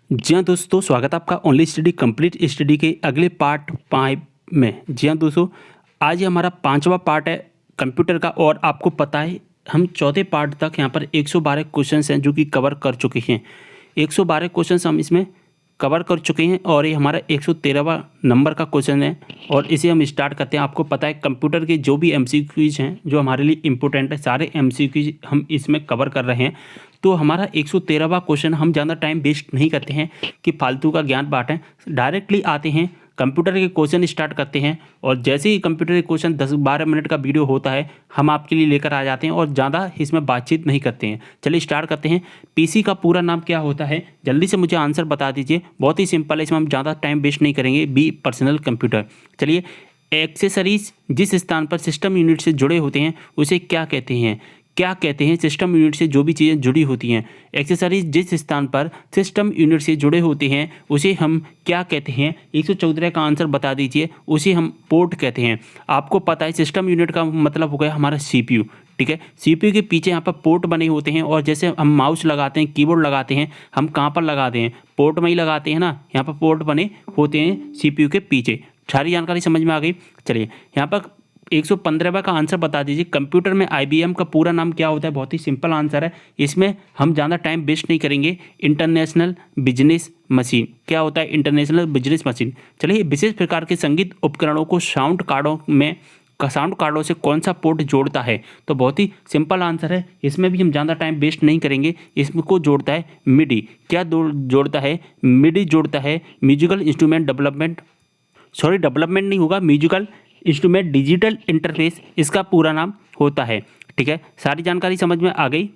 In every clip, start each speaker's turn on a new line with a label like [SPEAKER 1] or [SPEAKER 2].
[SPEAKER 1] जी हाँ दोस्तों, स्वागत है आपका ओनली स्टडी कंप्लीट स्टडी के अगले पार्ट 5 में। जी हाँ दोस्तों, आज ये हमारा 5वां पार्ट है कंप्यूटर का। और आपको पता है हम चौथे पार्ट तक यहाँ पर 112 क्वेश्चंस हैं जो कि कवर कर चुके हैं। 112 क्वेश्चंस हम इसमें कवर कर चुके हैं और ये हमारा 113वां नंबर का क्वेश्चन है। और इसे हम स्टार्ट करते हैं। आपको पता है कंप्यूटर के जो भी एमसीक्यूज हैं जो हमारे लिए इंपॉर्टेंट है, सारे एमसीक्यूज हम इसमें कवर कर रहे हैं। तो हमारा 113वां क्वेश्चन, हम ज़्यादा टाइम वेस्ट नहीं करते हैं कि फालतू का ज्ञान बांटें, डायरेक्टली आते हैं कंप्यूटर के क्वेश्चन स्टार्ट करते हैं। और जैसे ही कंप्यूटर के क्वेश्चन 10-12 मिनट का वीडियो होता है हम आपके लिए लेकर आ जाते हैं और ज़्यादा इसमें बातचीत नहीं करते हैं। चलिए स्टार्ट करते हैं। पीसी का पूरा नाम क्या होता है, जल्दी से मुझे आंसर बता दीजिए। बहुत ही सिंपल है, इसमें हम ज़्यादा टाइम वेस्ट नहीं करेंगे। B personal computer. चलिए, एक्सेसरीज जिस स्थान पर सिस्टम यूनिट से जुड़े होते हैं उसे क्या कहते हैं? क्या कहते हैं? सिस्टम यूनिट से जो भी चीज़ें जुड़ी होती हैं, एक्सेसरीज जिस स्थान पर सिस्टम यूनिट से जुड़े होते हैं उसे हम क्या कहते हैं? 114 का आंसर बता दीजिए। उसे हम पोर्ट कहते हैं। आपको पता है सिस्टम यूनिट का मतलब हो गया हमारा सीपीयू। ठीक है, सीपीयू के पीछे यहाँ पर पोर्ट बने होते हैं। और जैसे हम माउस लगाते हैं, कीबोर्ड लगाते हैं, हम कहाँ पर लगाते हैं? पोर्ट में ही लगाते हैं ना। यहाँ पर पोर्ट बने होते हैं सीपीयू के पीछे। सारी जानकारी समझ में आ गई। चलिए यहाँ पर 115वां का आंसर बता दीजिए। कंप्यूटर में आईबीएम का पूरा नाम क्या होता है? बहुत ही सिंपल आंसर है, इसमें हम ज़्यादा टाइम वेस्ट नहीं करेंगे। International business machine. क्या होता है इंटरनेशनल बिजनेस मशीन? चलिए, विशेष प्रकार के संगीत उपकरणों को साउंड कार्डों से कौन सा पोर्ट जोड़ता है? तो बहुत ही सिंपल आंसर है, इसमें भी हम ज़्यादा टाइम वेस्ट नहीं करेंगे। इसको जोड़ता है मिडी। क्या जोड़ता है? मिडी जोड़ता है म्यूजिकल इंस्ट्रूमेंट डेवलपमेंट नहीं होगा, म्यूजिकल इंस्ट्रूमेंट डिजिटल इंटरफेस इसका पूरा नाम होता है। ठीक है, सारी जानकारी समझ में आ गई।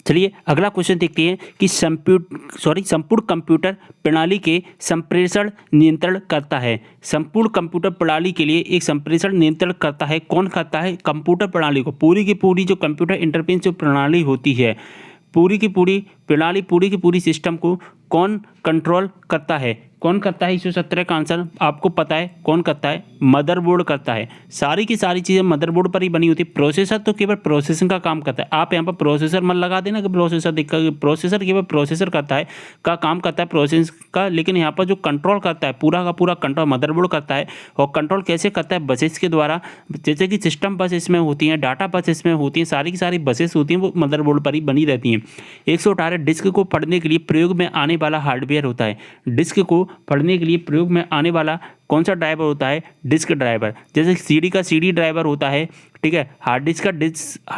[SPEAKER 1] चलिए अगला क्वेश्चन देखते हैं कि संपूर्ण कंप्यूटर प्रणाली के संप्रेषण नियंत्रण करता है। संपूर्ण कंप्यूटर प्रणाली के लिए एक संप्रेषण नियंत्रण करता है। कौन करता है? कंप्यूटर प्रणाली को, पूरी की पूरी जो कंप्यूटर इंटरफेस जो प्रणाली होती है, पूरी की पूरी प्रणाली, पूरी की पूरी सिस्टम को कौन कंट्रोल करता है? कौन करता है? 117 का आंसर आपको पता है कौन करता है? मदरबोर्ड करता है। सारी की सारी चीज़ें मदरबोर्ड पर ही बनी होती है। प्रोसेसर तो केवल प्रोसेसिंग का काम करता है। आप यहाँ पर प्रोसेसर मत लगा देना कि प्रोसेसर देखकर, प्रोसेसर केवल प्रोसेसर करता है का काम करता है प्रोसेस का। लेकिन यहाँ पर जो कंट्रोल करता है, पूरा का पूरा कंट्रोल मदरबोर्ड करता है। और कंट्रोल कैसे करता है? बसेस के द्वारा। जैसे कि सिस्टम बस इसमें होती हैं, डाटा बस इसमें होती हैं, सारी की सारी बसेस होती हैं, वो मदरबोर्ड पर ही बनी रहती हैं। 118 डिस्क को पढ़ने के लिए प्रयोग में आने वाला हार्डवेयर होता है। डिस्क को पढ़ने के लिए प्रयोग में आने वाला कौन सा ड्राइवर होता है? Disk driver. जैसे सीडी का सीडी ड्राइवर होता है, ठीक है, हार्ड डिस्क का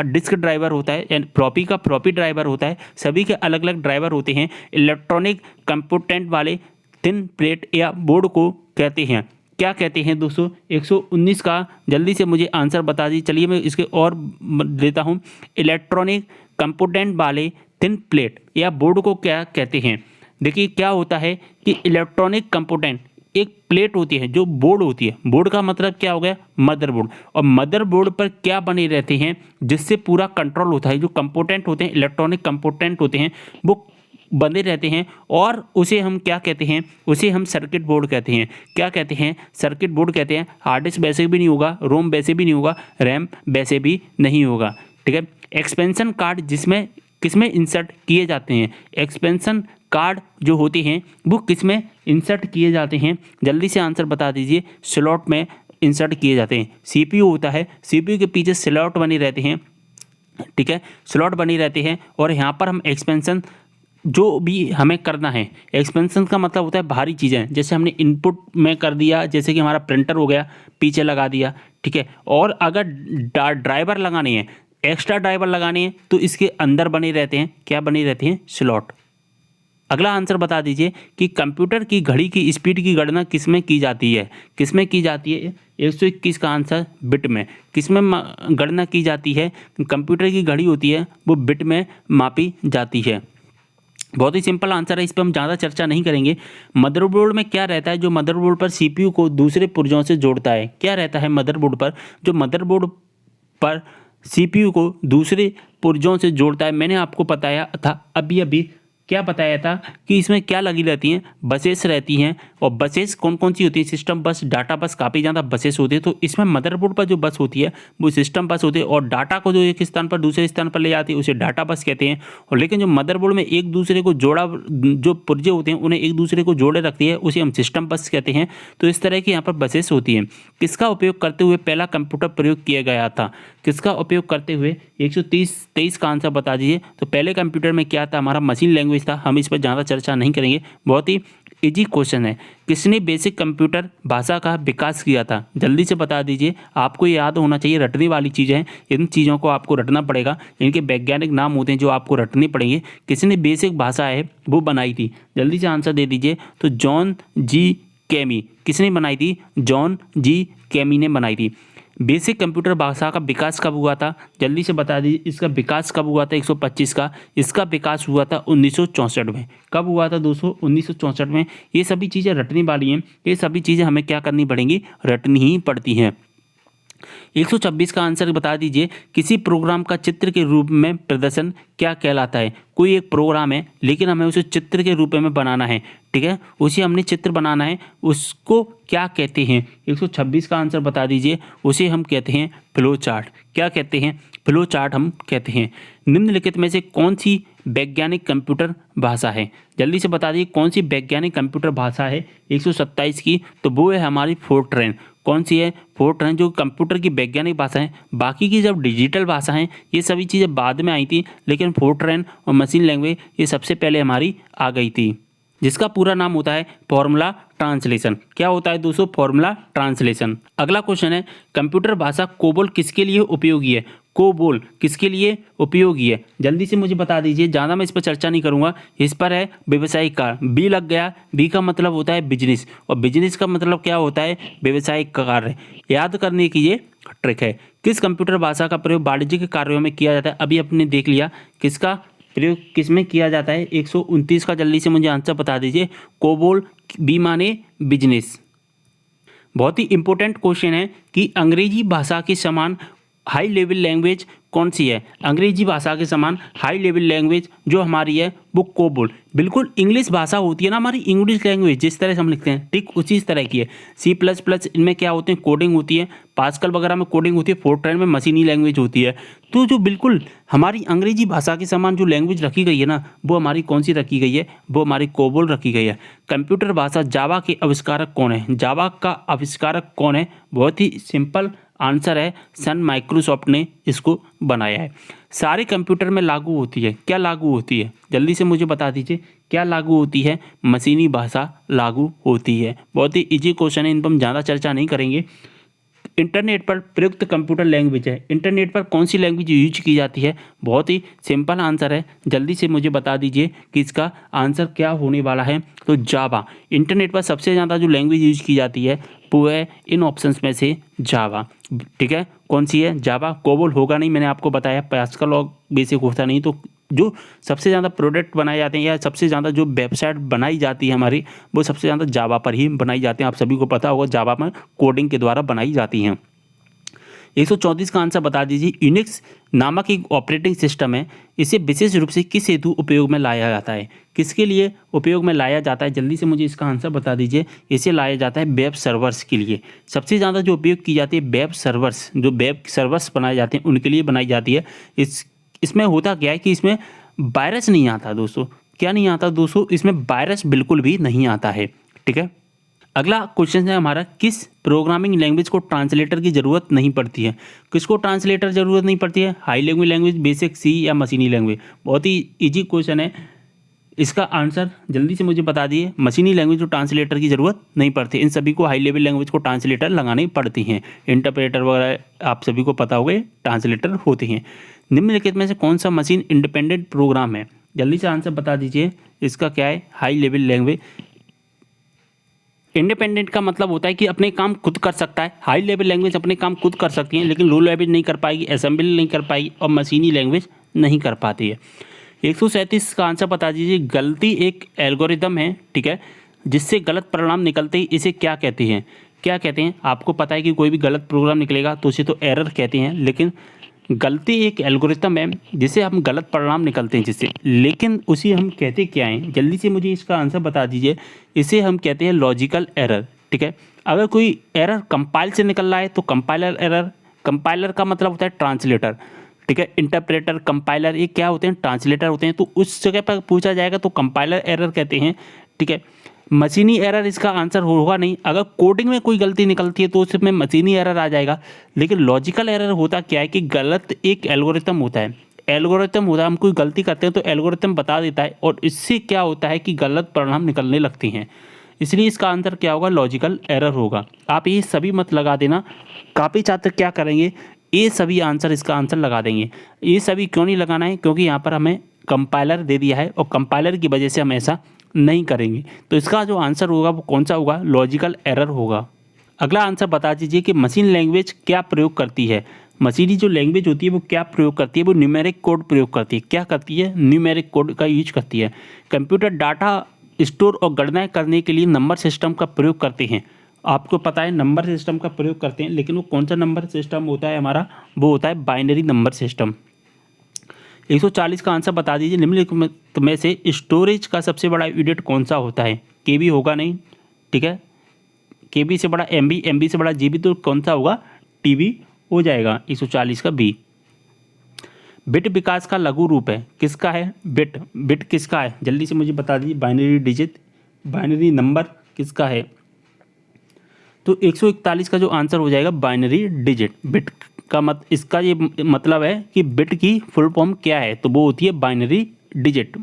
[SPEAKER 1] डिस्क ड्राइवर होता है, एंड प्रॉपी का प्रॉपी ड्राइवर होता है। सभी के अलग अलग ड्राइवर होते हैं। इलेक्ट्रॉनिक कंपोनेंट वाले थिन प्लेट या बोर्ड को कहते हैं, क्या कहते हैं दोस्तों? 119 का जल्दी से मुझे आंसर बता दीजिए। चलिए मैं इसके और देता हूँ। इलेक्ट्रॉनिक कंपोनेंट वाले थिन प्लेट या बोर्ड को क्या कहते हैं? देखिए क्या होता है कि इलेक्ट्रॉनिक कंपोनेंट एक प्लेट होती है जो बोर्ड होती है। बोर्ड का मतलब क्या हो गया? मदरबोर्ड। और मदरबोर्ड पर क्या बने रहते हैं जिससे पूरा कंट्रोल होता है? जो कंपोनेंट होते हैं, इलेक्ट्रॉनिक कंपोनेंट होते हैं, वो बने रहते हैं। और उसे हम क्या कहते हैं? उसे हम सर्किट बोर्ड कहते हैं। क्या कहते हैं? सर्किट बोर्ड कहते हैं। हार्ड डिस्क वैसे भी नहीं होगा, रोम वैसे भी नहीं होगा, रैम वैसे भी नहीं होगा। ठीक है, एक्सपेंशन कार्ड जिसमें किसमें इंसर्ट किए जाते हैं? एक्सपेंशन कार्ड जो होते हैं वो किसमें इंसर्ट किए जाते हैं? जल्दी से आंसर बता दीजिए। स्लॉट में इंसर्ट किए जाते हैं। सीपीयू होता है, सीपीयू के पीछे स्लॉट बने रहते हैं। ठीक है, स्लॉट बनी रहते हैं। और यहाँ पर हम एक्सपेंशन जो भी हमें करना है, एक्सपेंशन का मतलब होता है भारी चीज़ें। जैसे हमने इनपुट में कर दिया, जैसे कि हमारा प्रिंटर हो गया, पीछे लगा दिया। ठीक है, और अगर ड्राइवर लगाने हैं, एक्स्ट्रा ड्राइवर लगाने हैं, तो इसके अंदर बने रहते हैं, क्या बने रहते हैं? स्लॉट। अगला आंसर बता दीजिए कि कंप्यूटर की घड़ी की स्पीड की गणना किसमें की जाती है? किसमें की जाती है? 121 का आंसर बिट में। किसमें गणना की जाती है? कंप्यूटर की घड़ी होती है वो बिट में मापी जाती है। बहुत ही सिंपल आंसर है, इस पर हम ज़्यादा चर्चा नहीं करेंगे। मदरबोर्ड में क्या रहता है? जो मदरबोर्ड पर सीपीयू को दूसरे पुर्जों से जोड़ता है, क्या रहता है मदरबोर्ड पर? जो मदरबोर्ड पर सीपीयू को दूसरे पुर्जों से जोड़ता है, मैंने आपको बताया था अभी अभी क्या बताया था कि इसमें क्या लगी रहती हैं, बसेस रहती हैं। और बसेस कौन कौन सी होती है, सिस्टम बस, डाटा बस, काफ़ी ज़्यादा बसेस होती है। तो इसमें मदरबोर्ड पर जो बस होती है वो सिस्टम बस होती है, और डाटा को जो एक स्थान पर दूसरे स्थान पर ले जाती है उसे डाटा बस कहते हैं। और लेकिन जो मदरबोर्ड में एक दूसरे को जोड़ा, जो पुर्जे होते हैं उन्हें एक दूसरे को जोड़े रखती है, उसे हम सिस्टम बस कहते हैं। तो इस तरह की यहाँ पर बसेस होती हैं। किसका उपयोग करते हुए पहला कंप्यूटर प्रयोग किया गया था, किसका उपयोग करते हुए 123 का आंसर बता दीजिए। तो पहले कंप्यूटर में क्या था, हमारा मशीन लैंग्वेज था। हम इस पर ज़्यादा चर्चा नहीं करेंगे, बहुत ही इजी क्वेश्चन है। किसने बेसिक कंप्यूटर भाषा का विकास किया था, जल्दी से बता दीजिए। आपको ये याद होना चाहिए, रटने वाली चीज़ें हैं, इन चीज़ों को आपको रटना पड़ेगा। इनके वैज्ञानिक नाम होते हैं जो आपको रटने पड़ेंगे। किसने बेसिक भाषा है वो बनाई थी, जल्दी से आंसर दे दीजिए। तो जॉन जी कैमी, किसने बनाई थी, जॉन जी कैमी ने बनाई थी। बेसिक कंप्यूटर भाषा का विकास कब हुआ था, जल्दी से बता दीजिए। इसका विकास कब हुआ था, 125 का। इसका विकास हुआ था 1964 में। कब हुआ था दोस्तों, 1964 में। ये सभी चीज़ें रटने वाली हैं, ये सभी चीज़ें हमें क्या करनी पड़ेंगी, रटनी ही पड़ती हैं। 126 का आंसर बता दीजिए। किसी प्रोग्राम का चित्र के रूप में प्रदर्शन क्या कहलाता है। कोई एक प्रोग्राम है लेकिन हमें उसे चित्र के रूप में बनाना है, ठीक है, उसे हमने चित्र बनाना है, उसको क्या कहते हैं। 126 का आंसर बता दीजिए। उसे हम कहते हैं फ्लो चार्ट। क्या कहते हैं, फ्लो चार्ट हम कहते हैं। निम्नलिखित में से कौन सी वैज्ञानिक कंप्यूटर भाषा है, जल्दी से बता दीजिए। कौन सी वैज्ञानिक कंप्यूटर भाषा है 127 की, तो वो है हमारी फोर्ट्रैन। कौन सी है, फोर्ट्रैन, जो कंप्यूटर की वैज्ञानिक भाषा है। बाकी की जब डिजिटल भाषा हैं ये सभी चीज़ें बाद में आई थी, लेकिन फोर्ट्रैन और मशीन लैंग्वेज ये सबसे पहले हमारी आ गई थी, जिसका पूरा नाम होता है फॉर्मूला ट्रांसलेशन। क्या होता है दोस्तों, फॉर्मूला ट्रांसलेशन। अगला क्वेश्चन है, कंप्यूटर भाषा कोबोल किसके लिए उपयोगी है। कोबोल किसके लिए उपयोगी है, जल्दी से मुझे बता दीजिए। ज़्यादा मैं इस पर चर्चा नहीं करूँगा। इस पर है व्यावसायिक कार्य, बी लग गया। बी का मतलब होता है बिजनेस, और बिजनेस का मतलब क्या होता है, व्यावसायिक कार्य। याद करने की ये ट्रिक है। किस कंप्यूटर भाषा का प्रयोग वाणिज्यिक कार्यों में किया जाता है, अभी आपने देख लिया। किसका प्रयोग किस में किया जाता है, 129 का जल्दी से मुझे आंसर बता दीजिए। कोबोल, बी माने बिजनेस। बहुत ही इंपॉर्टेंट क्वेश्चन है कि अंग्रेजी भाषा के समान हाई लेवल लैंग्वेज कौन सी है। अंग्रेजी भाषा के समान हाई लेवल लैंग्वेज जो हमारी है वो कोबोल। बिल्कुल इंग्लिश भाषा होती है ना हमारी, इंग्लिश लैंग्वेज जिस तरह से हम लिखते हैं ठीक उसी तरह की है। C++ इनमें क्या होते हैं, कोडिंग होती है। पास्कल वगैरह में कोडिंग होती है। फोर्ट्रैन में मशीनी लैंग्वेज होती है। तो जो बिल्कुल हमारी अंग्रेजी भाषा के समान जो लैंग्वेज रखी गई है ना, वो हमारी कौन सी रखी गई है, वो हमारी कोबोल रखी गई है। कंप्यूटर भाषा जावा के आविष्कारक कौन है, जावा का आविष्कारक कौन है। बहुत ही सिंपल आंसर है, सन माइक्रोसॉफ्ट ने इसको बनाया है। सारे कंप्यूटर में लागू होती है, क्या लागू होती है, जल्दी से मुझे बता दीजिए। क्या लागू होती है, मशीनी भाषा लागू होती है। बहुत ही इजी क्वेश्चन है, इन पर हम ज़्यादा चर्चा नहीं करेंगे। इंटरनेट पर प्रयुक्त कंप्यूटर लैंग्वेज है, इंटरनेट पर कौन सी लैंग्वेज यूज की जाती है। बहुत ही सिंपल आंसर है, जल्दी से मुझे बता दीजिए कि इसका आंसर क्या होने वाला है। तो जावा। इंटरनेट पर सबसे ज़्यादा जो लैंग्वेज यूज की जाती है वो है इन ऑप्शंस में से जावा, ठीक है। कौन सी है, जावा। कोबोल होगा नहीं, मैंने आपको बताया। पास्कल और बेसिक होता नहीं। तो जो सबसे ज़्यादा प्रोडक्ट बनाए जाते हैं या सबसे ज़्यादा जो वेबसाइट बनाई जाती है हमारी, वो सबसे ज़्यादा जावा पर ही बनाई जाती हैं। आप सभी को पता होगा जावा में कोडिंग के द्वारा बनाई जाती हैं। 134 का आंसर बता दीजिए। यूनिक्स नामक एक ऑपरेटिंग सिस्टम है, इसे विशेष रूप से किस हेतु उपयोग में लाया जाता है, किसके लिए उपयोग में लाया जाता है, जल्दी से मुझे इसका आंसर बता दीजिए। इसे लाया जाता है वेब सर्वर्स के लिए। सबसे ज़्यादा जो उपयोग की जाती है वेब सर्वर्स, जो वेब सर्वर्स बनाए जाते हैं उनके लिए बनाई जाती है। इसमें होता क्या है कि इसमें वायरस नहीं आता दोस्तों। क्या नहीं आता दोस्तों, इसमें वायरस बिल्कुल भी नहीं आता है, ठीक है। अगला क्वेश्चन है हमारा, किस प्रोग्रामिंग लैंग्वेज को ट्रांसलेटर की ज़रूरत नहीं पड़ती है। किसको ट्रांसलेटर ज़रूरत नहीं पड़ती है, हाई लेवल लैंग्वेज, बेसिक, सी या मशीनी लैंग्वेज। बहुत ही इजी क्वेश्चन है, इसका आंसर जल्दी से मुझे बता दिए। मशीनी लैंग्वेज को ट्रांसलेटर की ज़रूरत नहीं पड़ती, इन सभी को हाई लेवल लैंग्वेज को ट्रांसलेटर लगानी पड़ती हैं। इंटरप्रेटर वगैरह आप सभी को पता होगा ट्रांसलेटर होते हैं। निम्नलिखित में से कौन सा मशीन इंडिपेंडेंट प्रोग्राम है, जल्दी से आंसर बता दीजिए। इसका क्या है, हाई लेवल लैंग्वेज। इंडिपेंडेंट का मतलब होता है कि अपने काम खुद कर सकता है। हाई लेवल लैंग्वेज अपने काम खुद कर सकती हैं, लेकिन लो लेवल नहीं कर पाएगी, असेंबली नहीं कर पाएगी, और मशीनी लैंग्वेज नहीं कर पाती है। 137 का आंसर बता दीजिए। गलती एक एल्गोरिदम है, ठीक है, जिससे गलत परिणाम निकलते ही इसे क्या कहते हैं। क्या कहते हैं, आपको पता है कि कोई भी गलत प्रोग्राम निकलेगा तो उसे तो एरर कहते हैं, लेकिन गलती एक एल्गोरिथम है जिसे हम गलत परिणाम निकलते हैं जिससे, लेकिन उसी हम कहते क्या हैं, जल्दी से मुझे इसका आंसर बता दीजिए। इसे हम कहते हैं लॉजिकल एरर। ठीक है, अगर कोई एरर कंपाइल से निकल रहा है तो कंपाइलर एरर। कंपाइलर का मतलब होता है ट्रांसलेटर। ठीक है, इंटरप्रेटर, कंपाइलर, ये क्या होते हैं, ट्रांसलेटर होते हैं। तो उस जगह पर पूछा जाएगा तो कंपाइलर एरर कहते हैं। ठीक है, मशीनी एरर इसका आंसर होगा नहीं। अगर कोडिंग में कोई गलती निकलती है तो उसमें मशीनी एरर आ जाएगा। लेकिन लॉजिकल एरर होता क्या है कि गलत एक एल्गोरिथम होता है। एल्गोरिथम होता है, हम कोई गलती करते हैं तो एल्गोरिथम बता देता है और इससे क्या होता है कि गलत परिणाम निकलने लगते हैं। इसलिए इसका आंसर क्या होगा, लॉजिकल एरर होगा। आप ये सभी मत लगा देना। काफ़ी छात्र क्या करेंगे, ये सभी आंसर, इसका आंसर लगा देंगे। ये सभी क्यों नहीं लगाना है, क्योंकि यहाँ पर हमें कंपाइलर दे दिया है और कंपाइलर की वजह से हम ऐसा नहीं करेंगे। तो इसका जो आंसर होगा वो कौन सा होगा, लॉजिकल एरर होगा। अगला आंसर बता दीजिए कि मशीन लैंग्वेज क्या प्रयोग करती है। मशीनी जो लैंग्वेज होती है वो क्या प्रयोग करती है, वो न्यूमेरिक कोड प्रयोग करती है। क्या करती है, न्यूमेरिक कोड का यूज करती है। कंप्यूटर डाटा स्टोर और गणना करने के लिए नंबर सिस्टम का प्रयोग करते हैं। आपको पता है नंबर सिस्टम का प्रयोग करते हैं, लेकिन वो कौन सा नंबर सिस्टम होता है हमारा, वो होता है बाइनरी नंबर सिस्टम। 140 का आंसर बता दीजिए, निम्नलिखित में से स्टोरेज का सबसे बड़ा यूनिट कौन सा होता है। केबी होगा नहीं। ठीक है, केबी से बड़ा एमबी, एमबी से बड़ा जीबी, तो कौन सा होगा, टीबी हो जाएगा 140 का बी। बिट विकास का लघु रूप है, किसका है, बिट। बिट किसका है, जल्दी से मुझे बता दीजिए। बाइनरी डिजिट, बाइनरी नंबर किसका है। तो 141 का जो आंसर हो जाएगा बाइनरी डिजिट। बिट का इसका ये मतलब है कि बिट की फुल फॉर्म क्या है, तो वो होती है बाइनरी डिजिट।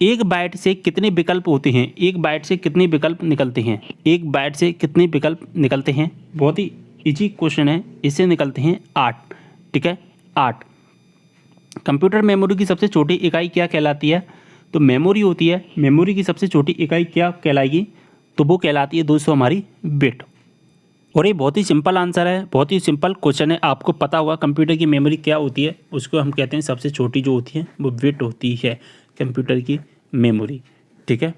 [SPEAKER 1] एक बाइट से कितने विकल्प होते हैं, एक बाइट से कितने विकल्प निकलते हैं, एक बाइट से कितने विकल्प निकलते हैं। बहुत ही इजी क्वेश्चन है, इससे निकलते हैं 8। ठीक है, 8। कंप्यूटर मेमोरी की सबसे छोटी इकाई क्या कहलाती है, तो मेमोरी होती है। मेमोरी की सबसे छोटी इकाई क्या कहलाएगी, तो वो कहलाती है दोस्तों हमारी बिट। और ये बहुत ही सिंपल आंसर है, बहुत ही सिंपल क्वेश्चन है। आपको पता होगा कंप्यूटर की मेमोरी क्या होती है, उसको हम कहते हैं सबसे छोटी जो होती है वो बिट होती है कंप्यूटर की मेमोरी। ठीक है,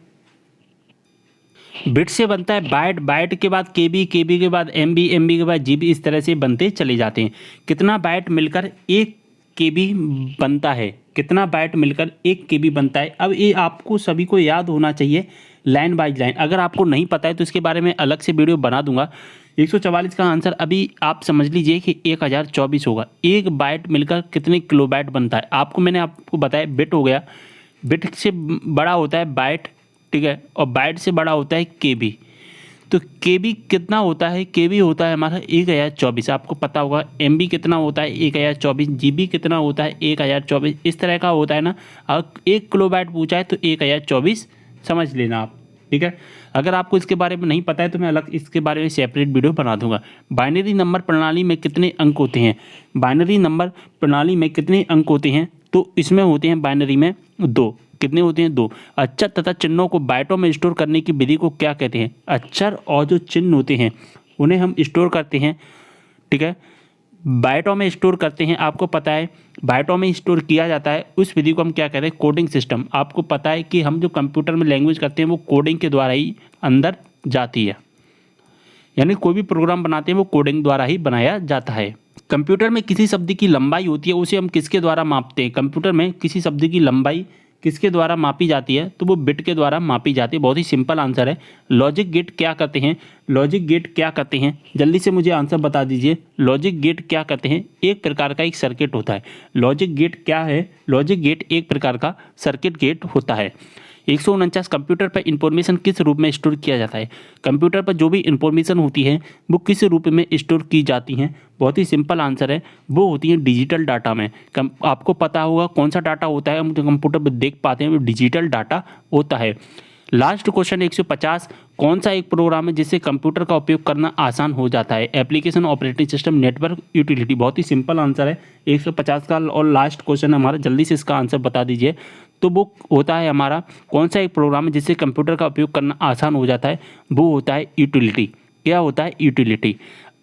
[SPEAKER 1] बिट से बनता है बाइट, बाइट के बाद केबी, केबी के बाद एमबी, एमबी के बाद जीबी, इस तरह से बनते चले जाते हैं। कितना बाइट मिलकर एक केबी बनता है, कितना बाइट मिलकर एक केबी बनता है। अब ये आपको सभी को याद होना चाहिए लाइन बाय लाइन। अगर आपको नहीं पता है तो इसके बारे में अलग से वीडियो बना दूंगा। 144 का आंसर अभी आप समझ लीजिए कि 1024 होगा। एक बाइट मिलकर कितने किलोबाइट बनता है, मैंने आपको बताया बिट हो गया। बिट से बड़ा होता है बाइट। ठीक है, और बाइट से बड़ा होता है केबी। तो केबी कितना होता है, केबी होता है हमारा 1024। आपको पता होगा एमबी कितना होता है 1024, जीबी कितना होता है 1024। इस तरह का होता है ना। अगर 1 किलोबाइट पूछा है तो 1024 समझ लेना आप। ठीक है, अगर आपको इसके बारे में नहीं पता है तो मैं अलग इसके बारे में सेपरेट वीडियो बना दूंगा। बाइनरी नंबर प्रणाली में कितने अंक होते हैं, बाइनरी नंबर प्रणाली में कितने अंक होते हैं, तो इसमें होते हैं बाइनरी में 2। कितने होते हैं, 2। अक्षर तथा चिन्हों को बाइटों में स्टोर करने की विधि को क्या कहते हैं। अक्षर और जो चिन्ह होते हैं उन्हें हम स्टोर करते हैं। ठीक है, बाइटों में स्टोर करते हैं। आपको पता है बाइटों में स्टोर किया जाता है, उस विधि को हम क्या कहते हैं, कोडिंग सिस्टम। आपको पता है कि हम जो कंप्यूटर में लैंग्वेज करते हैं वो कोडिंग के द्वारा ही अंदर जाती है, यानी कोई भी प्रोग्राम बनाते हैं वो कोडिंग द्वारा ही बनाया जाता है। कंप्यूटर में किसी शब्द की लंबाई होती है, उसे हम किसके द्वारा मापते हैं। कंप्यूटर में किसी शब्द की लंबाई किसके द्वारा मापी जाती है, तो वो बिट के द्वारा मापी जाती है। बहुत ही सिंपल आंसर है। लॉजिक गेट क्या करते हैं, लॉजिक गेट क्या करते हैं, जल्दी से मुझे आंसर बता दीजिए। लॉजिक गेट क्या करते हैं, एक प्रकार का एक सर्किट होता है। लॉजिक गेट क्या है, लॉजिक गेट एक प्रकार का सर्किट गेट होता है। 149 कंप्यूटर पर इंफॉर्मेशन किस रूप में स्टोर किया जाता है। कंप्यूटर पर जो भी इंफॉर्मेशन होती है वो किस रूप में स्टोर की जाती हैं, बहुत ही सिंपल आंसर है, वो होती है डिजिटल डाटा में। आपको पता होगा कौन सा डाटा होता है, हम जो कंप्यूटर पर देख पाते हैं वो डिजिटल डाटा होता है। लास्ट क्वेश्चन 150, कौन सा एक प्रोग्राम है जिससे कंप्यूटर का उपयोग करना आसान हो जाता है। Application, operating system, network, utility. बहुत ही सिंपल आंसर है 150 का। और लास्ट क्वेश्चन हमारा, जल्दी से इसका आंसर बता दीजिए। तो वो होता है हमारा, कौन सा एक प्रोग्राम है जिससे कंप्यूटर का उपयोग करना आसान हो जाता है, वो होता है यूटिलिटी। क्या होता है, यूटिलिटी।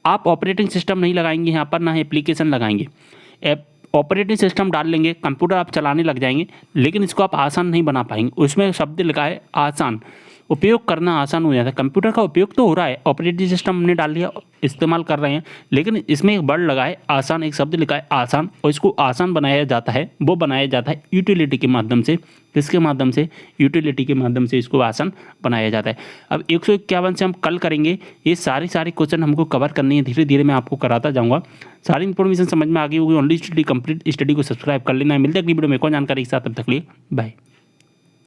[SPEAKER 1] आप ऑपरेटिंग सिस्टम नहीं लगाएंगे यहाँ पर, ना एप्लीकेशन लगाएंगे। ऑपरेटिंग सिस्टम डाल लेंगे, कंप्यूटर आप चलाने लग जाएंगे, लेकिन इसको आप आसान नहीं बना पाएंगे। उसमें शब्द लिखा है आसान, उपयोग करना आसान हो जाता है। कंप्यूटर का उपयोग तो हो रहा है, ऑपरेटिंग सिस्टम हमने डाल लिया, इस्तेमाल कर रहे हैं, लेकिन इसमें एक वर्ड लगा है आसान, एक शब्द लिखा है आसान, और इसको आसान बनाया जाता है, वो बनाया जाता है यूटिलिटी के माध्यम से। किसके माध्यम से? यूटिलिटी के माध्यम से इसको आसान बनाया जाता है। अब 151 से हम कल करेंगे, ये सारे क्वेश्चन हमको कवर करनी है, धीरे धीरे मैं आपको कराता जाऊँगा। सारी इन्फॉर्मेशन समझ में आ गई होगी। ओनली स्टडी कंप्लीट स्टडी को सब्सक्राइब कर लेना है। मिलते हैं अगली वीडियो में एक और जानकारी के साथ, तब तक के लिए बाय।